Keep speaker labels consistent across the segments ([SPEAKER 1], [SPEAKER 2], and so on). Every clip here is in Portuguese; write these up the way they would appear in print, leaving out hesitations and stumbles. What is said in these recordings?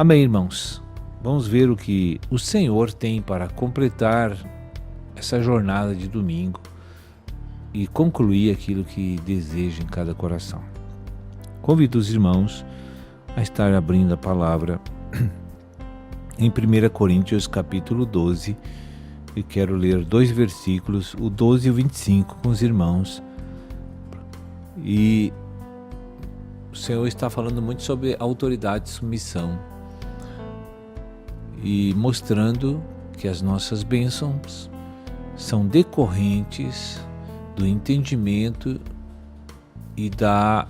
[SPEAKER 1] Amém, irmãos? Vamos ver o que o Senhor tem para completar essa jornada de domingo e concluir aquilo que deseja em cada coração. Convido os irmãos a estar abrindo a palavra em 1 Coríntios capítulo 12, e quero ler 2 versículos, o 12 e o 25 com os irmãos. E o Senhor está falando muito sobre autoridade e submissão e mostrando que as nossas bênçãos são decorrentes do entendimento e da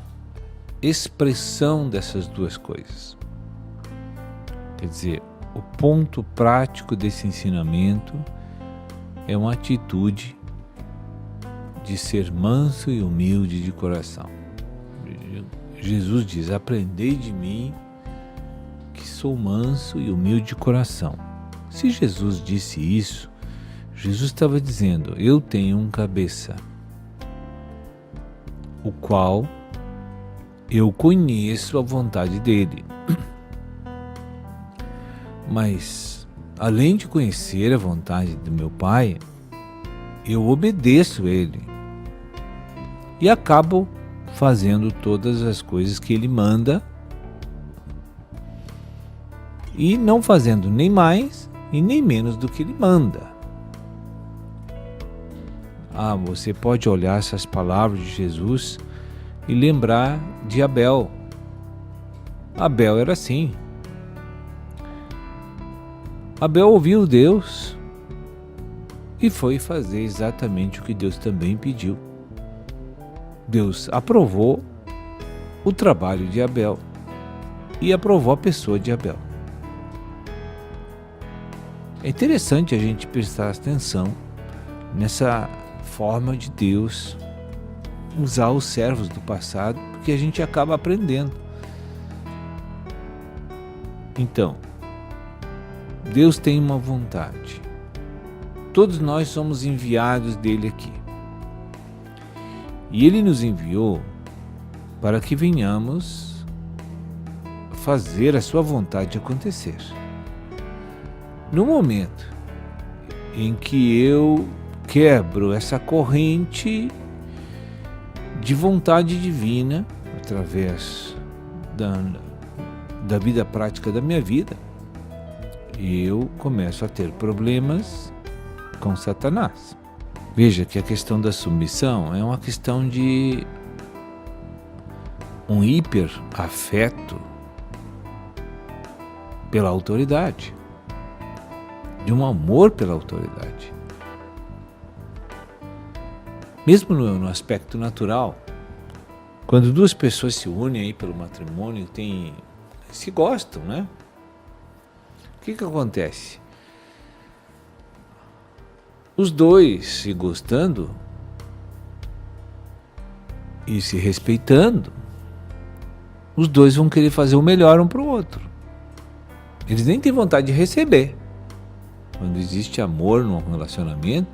[SPEAKER 1] expressão dessas duas coisas. Quer dizer, o ponto prático desse ensinamento é uma atitude de ser manso e humilde de coração. Jesus diz: aprendei de mim, que sou manso e humilde de coração. Se Jesus disse isso, Jesus estava dizendo: eu tenho um cabeça, o qual eu conheço a vontade dele. Mas, além de conhecer a vontade do meu Pai, eu obedeço ele e acabo fazendo todas as coisas que ele manda e não fazendo nem mais e nem menos do que ele manda. Você pode olhar essas palavras de Jesus e lembrar de Abel. Abel era assim. Abel ouviu Deus e foi fazer exatamente o que Deus também pediu. Deus aprovou o trabalho de Abel e aprovou a pessoa de Abel. É interessante a gente prestar atenção nessa forma de Deus usar os servos do passado, porque a gente acaba aprendendo. Então, Deus tem uma vontade. Todos nós somos enviados dele aqui. E ele nos enviou para que venhamos fazer a sua vontade acontecer. No momento em que eu quebro essa corrente de vontade divina através da vida prática da minha vida, eu começo a ter problemas com Satanás. Veja que a questão da submissão é uma questão de um hiper afeto pela autoridade, de um amor pela autoridade. Mesmo no aspecto natural, quando duas pessoas se unem aí pelo matrimônio, se gostam, né? O que acontece? Os dois se gostando e se respeitando, os dois vão querer fazer o melhor um para o outro. Eles nem têm vontade de receber. Quando existe amor num relacionamento,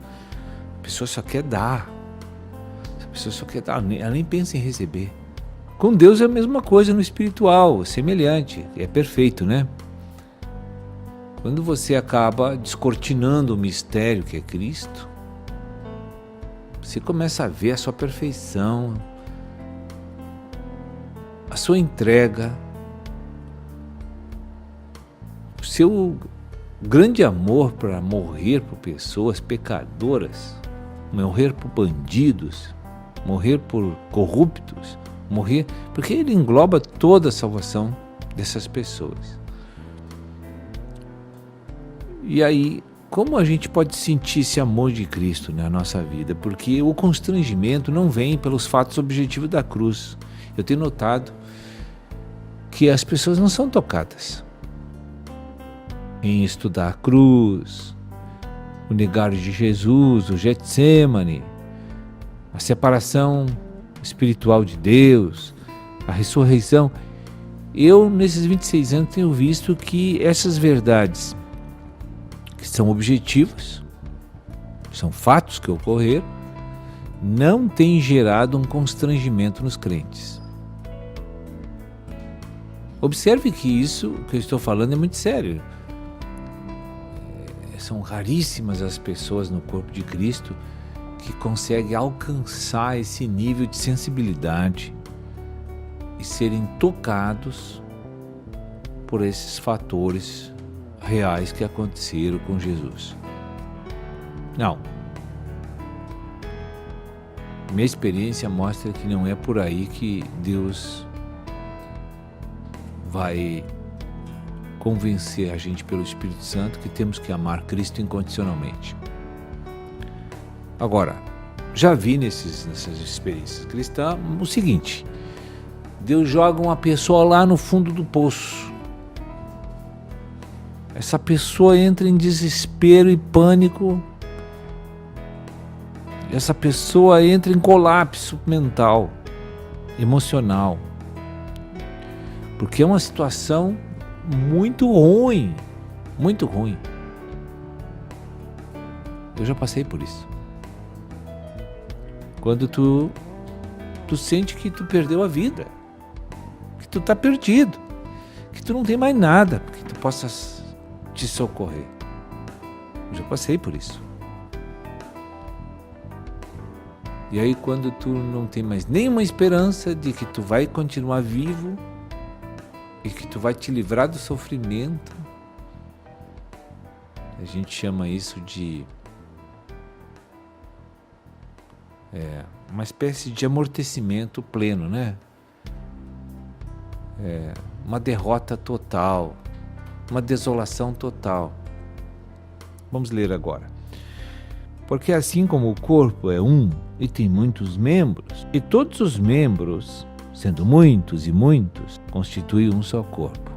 [SPEAKER 1] a pessoa só quer dar. A pessoa só quer dar, ela nem pensa em receber. Com Deus é a mesma coisa no espiritual, semelhante, é perfeito, né? Quando você acaba descortinando o mistério que é Cristo, você começa a ver a sua perfeição, a sua entrega, o seu grande amor para morrer por pessoas pecadoras, morrer por bandidos, morrer por corruptos, morrer, porque ele engloba toda a salvação dessas pessoas. E aí, como a gente pode sentir esse amor de Cristo na nossa vida? Porque o constrangimento não vem pelos fatos objetivos da cruz. Eu tenho notado que as pessoas não são tocadas em estudar a cruz, o negar de Jesus, o Getsêmani, a separação espiritual de Deus, a ressurreição. Eu, nesses 26 anos, tenho visto que essas verdades que são objetivos, são fatos que ocorreram, não têm gerado um constrangimento nos crentes. Observe que isso que eu estou falando é muito sério. São raríssimas as pessoas no corpo de Cristo que conseguem alcançar esse nível de sensibilidade e serem tocados por esses fatores reais que aconteceram com Jesus. Não. Minha experiência mostra que não é por aí que Deus vai convencer a gente pelo Espírito Santo que temos que amar Cristo incondicionalmente. Agora, já vi nessas experiências cristãs o seguinte: Deus joga uma pessoa lá no fundo do poço. Essa pessoa entra em desespero e pânico. Essa pessoa entra em colapso mental, emocional. Porque é uma situação muito ruim, muito ruim. Eu já passei por isso. Quando tu sente que tu perdeu a vida, que tu tá perdido, que tu não tem mais nada, que tu possa te socorrer. Eu já passei por isso. E aí quando tu não tem mais nenhuma esperança de que tu vai continuar vivo e que tu vai te livrar do sofrimento, a gente chama isso de uma espécie de amortecimento pleno, né? Uma derrota total, uma desolação total. Vamos ler agora. Porque assim como o corpo é um e tem muitos membros, e todos os membros, sendo muitos e muitos, constituem um só corpo.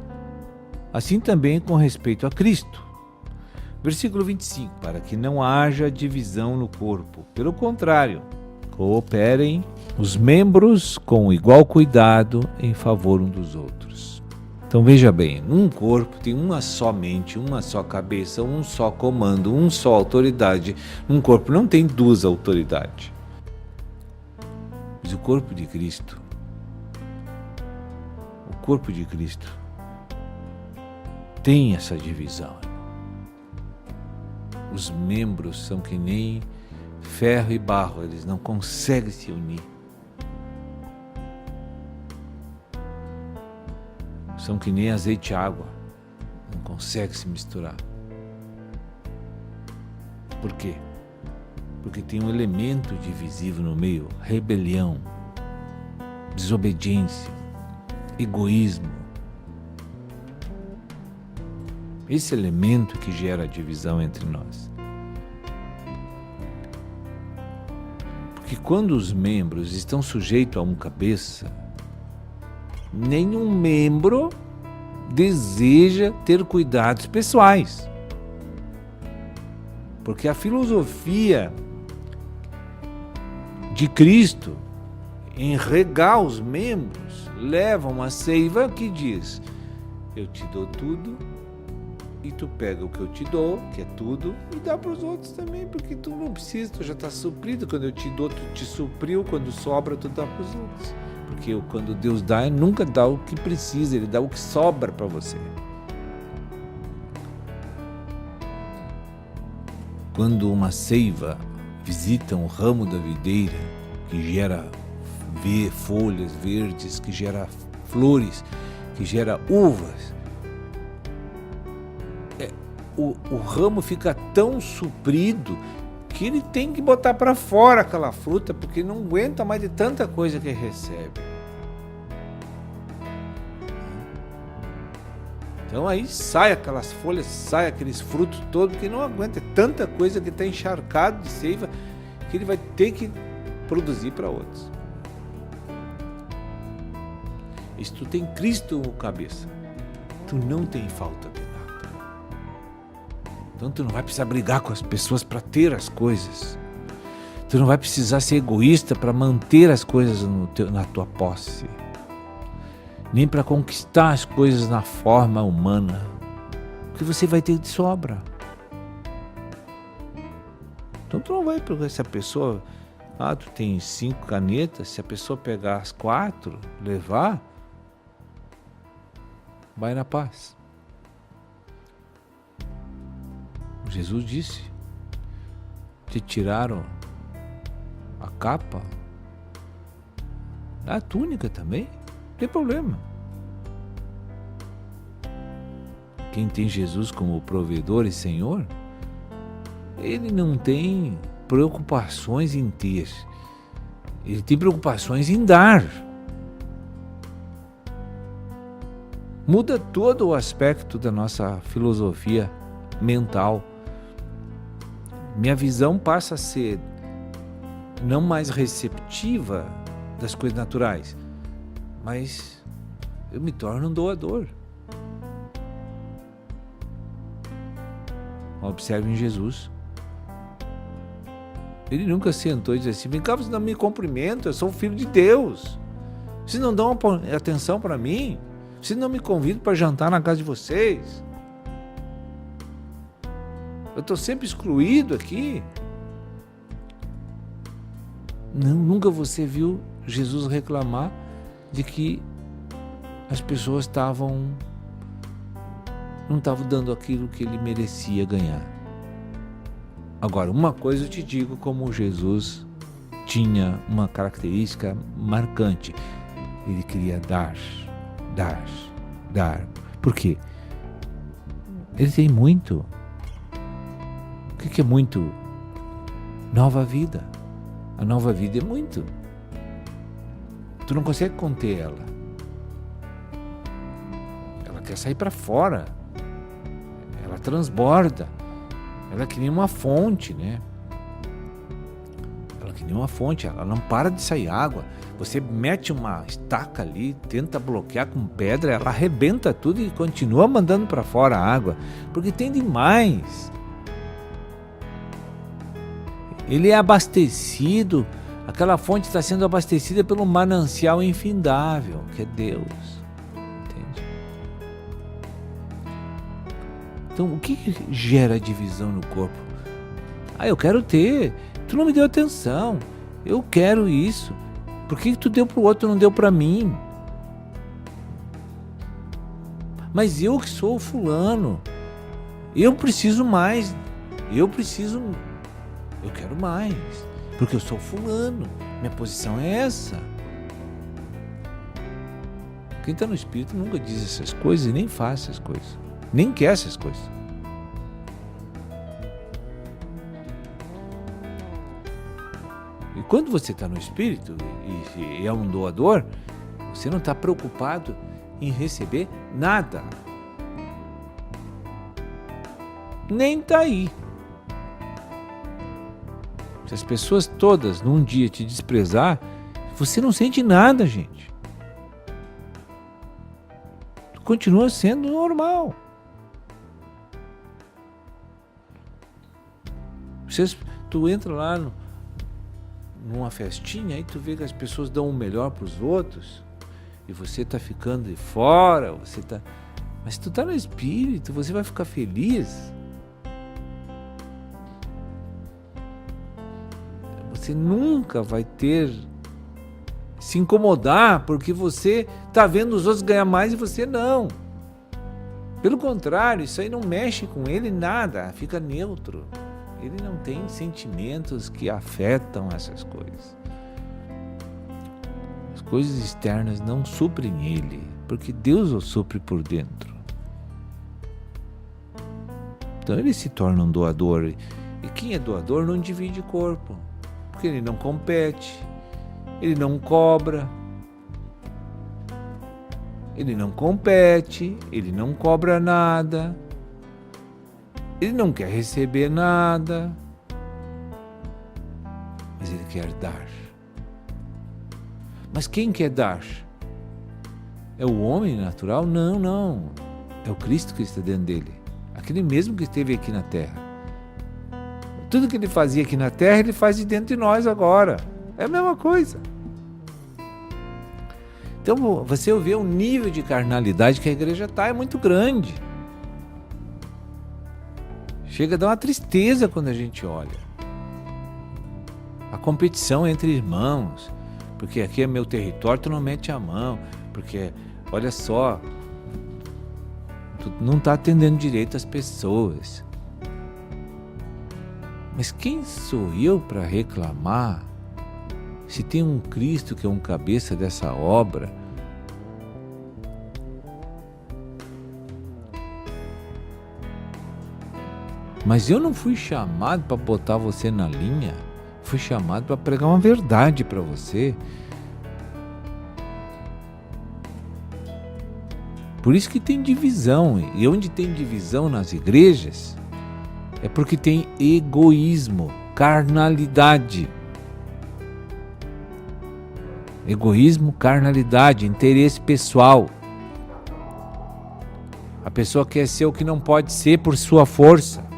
[SPEAKER 1] Assim também com respeito a Cristo. Versículo 25. Para que não haja divisão no corpo. Pelo contrário, cooperem os membros com igual cuidado em favor um dos outros. Então veja bem, num corpo tem uma só mente, uma só cabeça, um só comando, uma só autoridade. Num corpo não tem duas autoridades. Mas o corpo de Cristo, tem essa divisão. Os membros são que nem ferro e barro, eles não conseguem se unir. São que nem azeite e água, não conseguem se misturar. Por quê? Porque tem um elemento divisível no meio: rebelião, desobediência, egoísmo. Esse elemento que gera a divisão entre nós. Porque quando os membros estão sujeitos a um cabeça, nenhum membro deseja ter cuidados pessoais. Porque a filosofia de Cristo em regar os membros leva uma seiva que diz: eu te dou tudo e tu pega o que eu te dou, que é tudo, e dá para os outros também, porque tu não precisa, tu já está suprido. Quando eu te dou, tu te supriu, quando sobra, tu dá para os outros. Porque quando Deus dá, Ele nunca dá o que precisa, Ele dá o que sobra para você. Quando uma seiva visita um ramo da videira, que gera folhas verdes, que gera flores, que gera uvas, o ramo fica tão suprido que ele tem que botar para fora aquela fruta, porque não aguenta mais de tanta coisa que recebe. Então aí sai aquelas folhas, sai aqueles frutos todos, que não aguenta, é tanta coisa que está encharcado de seiva que ele vai ter que produzir para outros. E se tu tem Cristo no cabeça, tu não tem falta de nada. Então tu não vai precisar brigar com as pessoas para ter as coisas. Tu não vai precisar ser egoísta para manter as coisas na tua posse. Nem para conquistar as coisas na forma humana. Porque você vai ter de sobra. Então tu não vai pegar essa pessoa... tu tem 5 canetas, se a pessoa pegar as 4, levar... vai na paz. Jesus disse: te tiraram a capa, a túnica também, não tem problema. Quem tem Jesus como provedor e Senhor, ele não tem preocupações em ter, ele tem preocupações em dar. Muda todo o aspecto da nossa filosofia mental. Minha visão passa a ser não mais receptiva das coisas naturais, mas eu me torno um doador. Observe em Jesus. Ele nunca sentou e disse assim: vem cá, vocês não me cumprimentam, eu sou o filho de Deus. Vocês não dão atenção para mim. Vocês não me convidam para jantar na casa de vocês. Eu estou sempre excluído aqui. Não, nunca você viu Jesus reclamar de que as pessoas não estavam dando aquilo que ele merecia ganhar. Agora, uma coisa eu te digo, como Jesus tinha uma característica marcante: ele queria dar. Por quê? Ele tem muito. O que é muito? Nova vida. A nova vida é muito. Tu não consegue conter ela. Ela quer sair para fora. Ela transborda. Ela é que nem uma fonte, né? Ela é que nem uma fonte. Ela não para de sair água. Você mete uma estaca ali, tenta bloquear com pedra, ela arrebenta tudo e continua mandando para fora a água. Porque tem demais. Ele é abastecido, aquela fonte está sendo abastecida pelo manancial infindável, que é Deus. Entende? Então, o que gera divisão no corpo? Eu quero ter, tu não me deu atenção, eu quero isso. Por que tu deu para o outro e não deu para mim? Mas eu que sou o fulano, eu preciso mais, eu quero mais, porque eu sou fulano, minha posição é essa. Quem está no Espírito nunca diz essas coisas e nem faz essas coisas, nem quer essas coisas. E quando você está no Espírito e é um doador, você não está preocupado em receber nada, nem está aí. Se as pessoas todas num dia te desprezar, você não sente nada, gente. Tu continua sendo normal. Tu entra lá numa festinha e tu vê que as pessoas dão o melhor para os outros e você tá ficando de fora, mas tu tá no Espírito, você vai ficar feliz. Você nunca vai se incomodar porque você está vendo os outros ganhar mais e você não. Pelo contrário, isso aí não mexe com ele nada, fica neutro. Ele não tem sentimentos que afetam essas coisas. As coisas externas não suprem ele, porque Deus o supre por dentro. Então ele se torna um doador. E quem é doador não divide corpo. Porque ele não compete, ele não cobra, ele não compete, ele não cobra nada, ele não quer receber nada, mas ele quer dar. Mas quem quer dar? É o homem natural? Não. É o Cristo que está dentro dele, aquele mesmo que esteve aqui na terra. Tudo que ele fazia aqui na terra, ele faz de dentro de nós agora. É a mesma coisa. Então, você vê o nível de carnalidade que a igreja está, é muito grande. Chega a dar uma tristeza quando a gente olha. A competição entre irmãos. Porque aqui é meu território, tu não mete a mão. Porque, olha só, tu não está atendendo direito as pessoas. Mas quem sou eu para reclamar se tem um Cristo que é um cabeça dessa obra? Mas eu não fui chamado para botar você na linha. Fui chamado para pregar uma verdade para você. Por isso que tem divisão. E onde tem divisão nas igrejas, é porque tem egoísmo, carnalidade. Egoísmo, carnalidade, interesse pessoal. A pessoa quer ser o que não pode ser por sua força.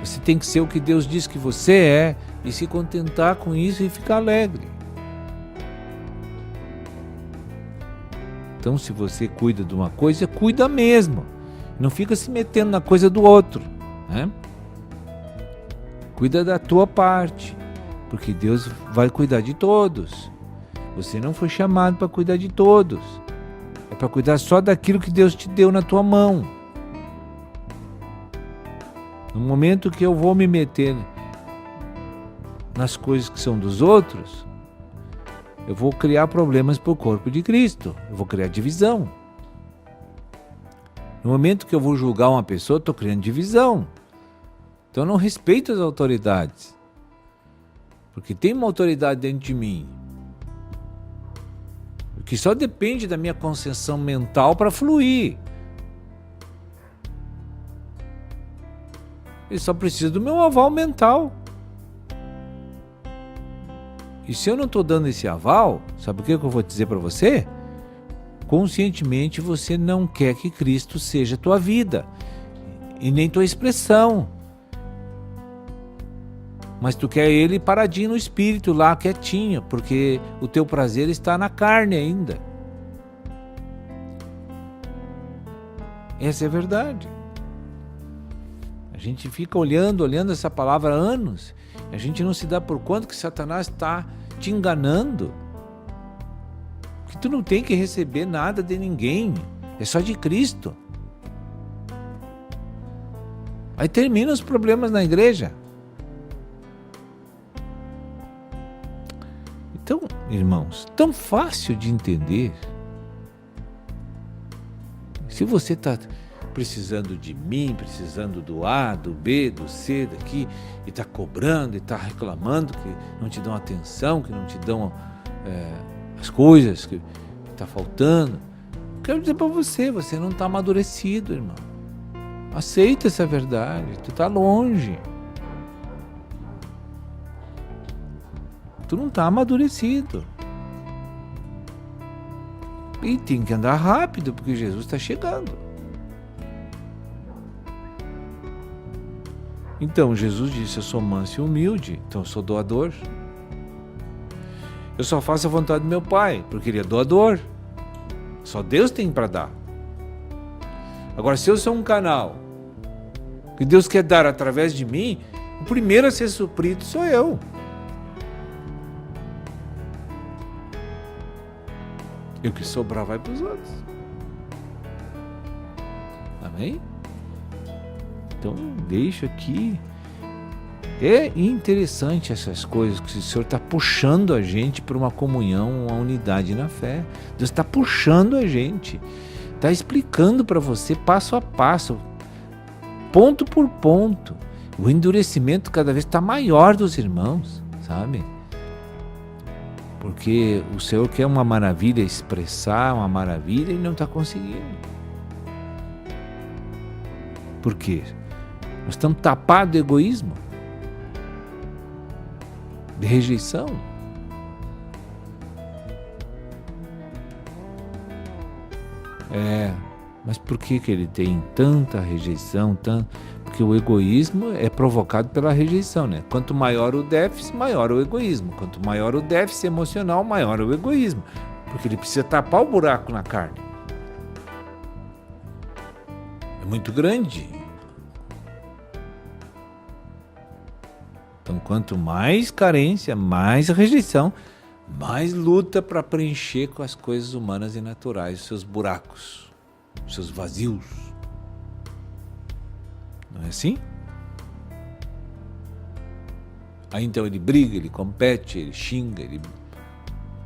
[SPEAKER 1] Você tem que ser o que Deus diz que você é e se contentar com isso e ficar alegre. Então, se você cuida de uma coisa, cuida mesmo. Não fica se metendo na coisa do outro, né? Cuida da tua parte, porque Deus vai cuidar de todos. Você não foi chamado para cuidar de todos. É para cuidar só daquilo que Deus te deu na tua mão. No momento que eu vou me meter nas coisas que são dos outros, eu vou criar problemas para o corpo de Cristo. Eu vou criar divisão. No momento que eu vou julgar uma pessoa, estou criando divisão. Então eu não respeito as autoridades. Porque tem uma autoridade dentro de mim que só depende da minha concessão mental para fluir. Ele só precisa do meu aval mental. E se eu não estou dando esse aval, sabe o que eu vou dizer para você? Conscientemente você não quer que Cristo seja tua vida e nem tua expressão. Mas tu quer ele paradinho no espírito lá, quietinho, porque o teu prazer está na carne ainda. Essa é a verdade. A gente fica olhando essa palavra há anos. A gente não se dá por conta que Satanás está te enganando. Que tu não tem que receber nada de ninguém. É só de Cristo. Aí terminam os problemas na igreja. Então, irmãos, tão fácil de entender. Se você está precisando de mim, precisando do A, do B, do C, daqui, e está cobrando, e está reclamando que não te dão atenção, que não te dão as coisas que está faltando. Quero dizer para você, você não está amadurecido, irmão. Aceita essa verdade, tu está longe. Tu não está amadurecido. E tem que andar rápido, porque Jesus está chegando. Então, Jesus disse, eu sou manso e humilde, então eu sou doador. Eu só faço a vontade do meu Pai, porque Ele é doador. Só Deus tem para dar. Agora, se eu sou um canal que Deus quer dar através de mim, o primeiro a ser suprido sou eu. E o que sobrar vai para os outros. Amém? Então, deixo aqui. É interessante essas coisas, que o Senhor está puxando a gente para uma comunhão, uma unidade na fé. Deus está puxando a gente. Está explicando para você passo a passo, ponto por ponto. O endurecimento cada vez está maior dos irmãos, sabe? Porque o Senhor quer uma maravilha, expressar uma maravilha e não está conseguindo. Por quê? Nós estamos tapados de egoísmo, de rejeição. Mas por que ele tem tanta rejeição? Porque o egoísmo é provocado pela rejeição, né? Quanto maior o déficit, maior o egoísmo. Quanto maior o déficit emocional, maior o egoísmo. Porque ele precisa tapar o buraco na carne. É muito grande. Então, quanto mais carência, mais rejeição, mais luta para preencher com as coisas humanas e naturais os seus buracos. seus vazios. Não é assim? Aí então ele briga, ele compete, ele xinga,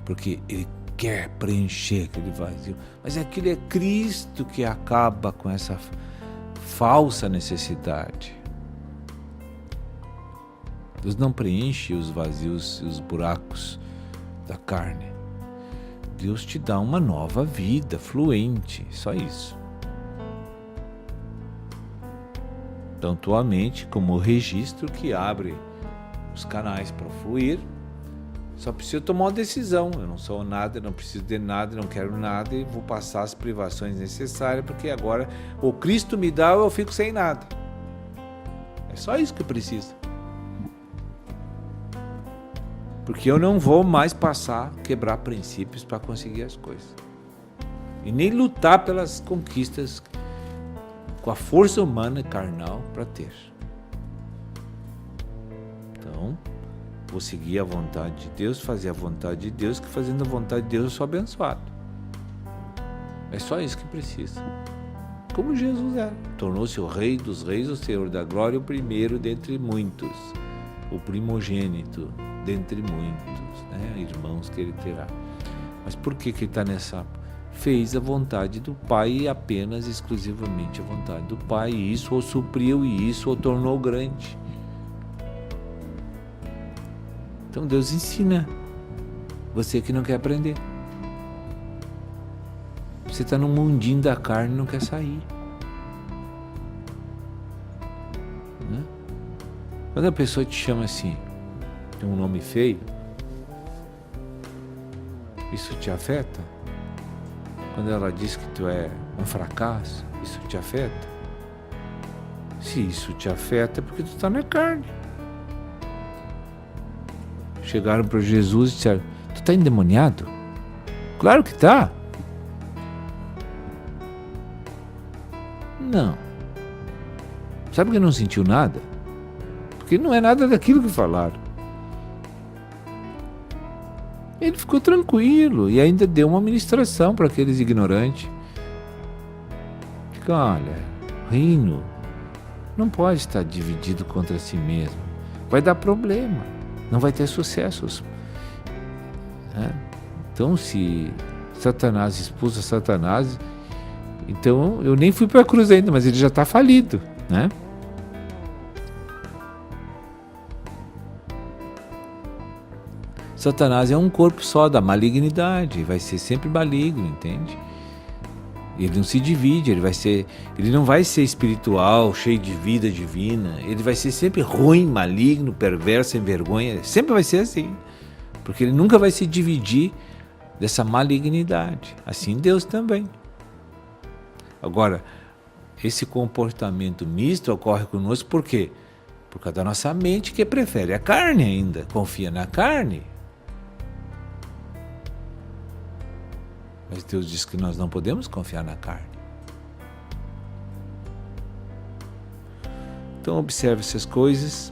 [SPEAKER 1] porque ele quer preencher aquele vazio. Mas aquilo é Cristo que acaba com essa falsa necessidade. Deus não preenche os vazios e os buracos da carne. Deus te dá uma nova vida fluente, só isso. Então tua mente, como o registro que abre os canais para fluir, só preciso tomar uma decisão. Eu não sou nada, não preciso de nada, não quero nada e vou passar as privações necessárias, porque agora ou Cristo me dá ou eu fico sem nada. É só isso que eu preciso. Porque eu não vou mais quebrar princípios para conseguir as coisas. E nem lutar pelas conquistas com a força humana e carnal para ter. Então, vou seguir a vontade de Deus, fazer a vontade de Deus, que fazendo a vontade de Deus eu sou abençoado. É só isso que precisa. Como Jesus era. Tornou-se o Rei dos Reis, o Senhor da Glória, o primeiro dentre muitos. O primogênito dentre muitos, né, irmãos que ele terá. Mas por que ele está nessa? Fez a vontade do Pai e apenas, exclusivamente a vontade do Pai, e isso o supriu e isso o tornou grande. Então Deus ensina você que não quer aprender. Você está num mundinho da carne e não quer sair. Né? Quando a pessoa te chama assim, tem um nome feio, isso te afeta? Quando ela diz que tu é um fracasso, isso te afeta? Se isso te afeta é porque tu está na carne. Chegaram para Jesus e disseram, tu está endemoniado? Claro que está. Não. Sabe que não sentiu nada? Porque não é nada daquilo que falaram. Ele ficou tranquilo e ainda deu uma ministração para aqueles ignorantes. Olha, o reino não pode estar dividido contra si mesmo. Vai dar problema, não vai ter sucessos. Então, se Satanás expulsa Satanás, então eu nem fui para a cruz ainda, mas ele já está falido, né? Satanás é um corpo só da malignidade, vai ser sempre maligno, entende? Ele não se divide, ele não vai ser espiritual, cheio de vida divina, ele vai ser sempre ruim, maligno, perverso, sem vergonha, sempre vai ser assim, porque ele nunca vai se dividir dessa malignidade, assim Deus também. Agora, esse comportamento misto ocorre conosco por quê? Por causa da nossa mente que prefere a carne ainda, confia na carne. Mas Deus diz que nós não podemos confiar na carne. Então observe essas coisas.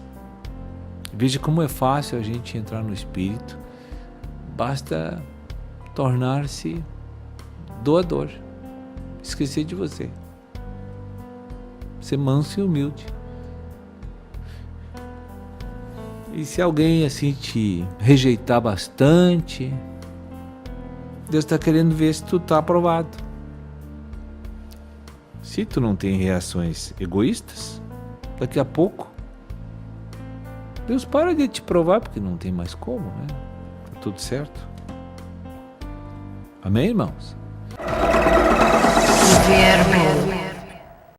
[SPEAKER 1] Veja como é fácil a gente entrar no Espírito. Basta tornar-se doador. Esquecer de você. Ser manso e humilde. E se alguém assim te rejeitar bastante, Deus está querendo ver se tu está aprovado. Se tu não tem reações egoístas, daqui a pouco Deus para de te provar, porque não tem mais como, né? Tá tudo certo. Amém, irmãos?
[SPEAKER 2] Verbo.